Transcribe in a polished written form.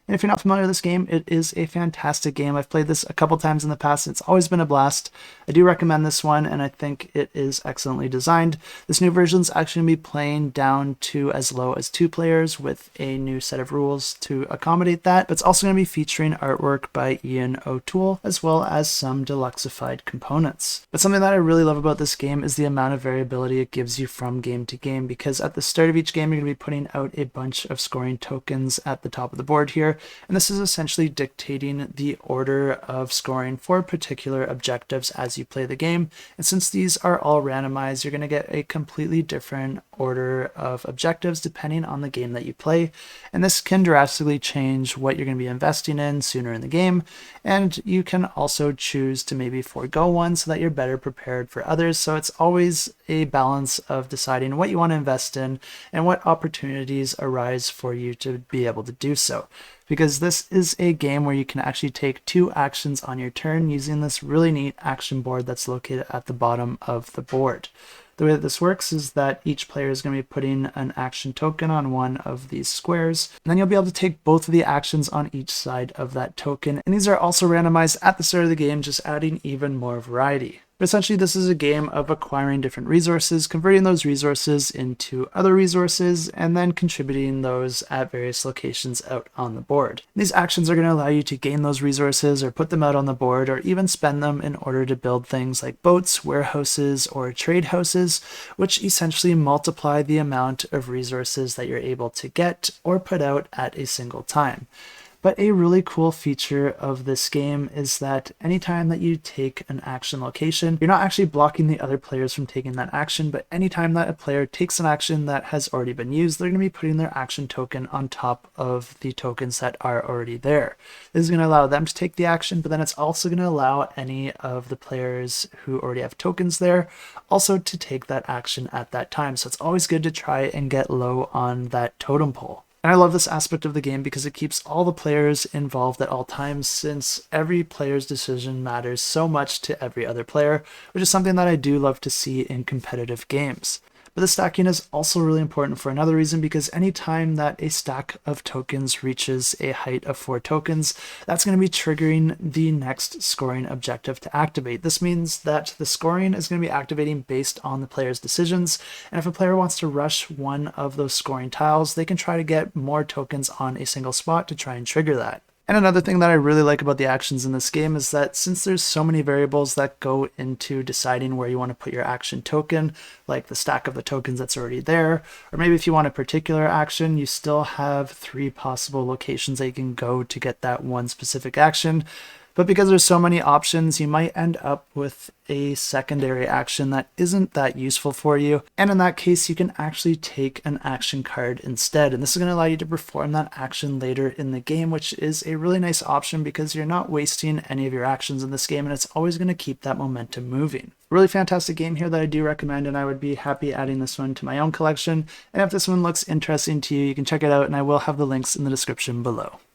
And if you're not familiar with this game, it is a fantastic game. I've played this a couple times in the past. It's always been a blast. I do recommend this one, and I think it is excellently designed. This new version is actually going to be playing down to as low as 2 players with a new set of rules to accommodate that. But it's also going to be featuring artwork by Ian O'Toole, as well as some deluxified components. But something that I really love about this game is the amount of variability it gives you from game to game, because at the start of each game, you're going to be putting out a bunch of scoring tokens at the top of the board here. And this is essentially dictating the order of scoring for particular objectives as you play the game. And since these are all randomized, you're going to get a completely different order of objectives depending on the game that you play. And this can drastically change what you're going to be investing in sooner in the game. And you can also choose to maybe forego one so that you're better prepared for others. So it's always a balance of deciding what you want to invest in and what opportunities arise for you to be able to do so. Because this is a game where you can actually take 2 actions on your turn using this really neat action board that's located at the bottom of the board. The way that this works is that each player is going to be putting an action token on one of these squares, and then you'll be able to take both of the actions on each side of that token. And these are also randomized at the start of the game, just adding even more variety. But essentially, this is a game of acquiring different resources, converting those resources into other resources, and then contributing those at various locations out on the board. These actions are going to allow you to gain those resources or put them out on the board, or even spend them in order to build things like boats, warehouses, or trade houses, which essentially multiply the amount of resources that you're able to get or put out at a single time. But a really cool feature of this game is that anytime that you take an action location, you're not actually blocking the other players from taking that action, but anytime that a player takes an action that has already been used, they're going to be putting their action token on top of the tokens that are already there. This is going to allow them to take the action, but then it's also going to allow any of the players who already have tokens there also to take that action at that time. So it's always good to try and get low on that totem pole. And I love this aspect of the game because it keeps all the players involved at all times, since every player's decision matters so much to every other player, which is something that I do love to see in competitive games. But the stacking is also really important for another reason, because anytime that a stack of tokens reaches a height of 4 tokens, that's going to be triggering the next scoring objective to activate. This means that the scoring is going to be activating based on the player's decisions, and if a player wants to rush one of those scoring tiles, they can try to get more tokens on a single spot to try and trigger that. And another thing that I really like about the actions in this game is that since there's so many variables that go into deciding where you want to put your action token, like the stack of the tokens that's already there, or maybe if you want a particular action, you still have 3 possible locations that you can go to get that one specific action. But because there's so many options, you might end up with a secondary action that isn't that useful for you. And in that case, you can actually take an action card instead. And this is going to allow you to perform that action later in the game, which is a really nice option because you're not wasting any of your actions in this game, and it's always going to keep that momentum moving. Really fantastic game here that I do recommend, and I would be happy adding this one to my own collection. And if this one looks interesting to you, you can check it out, and I will have the links in the description below.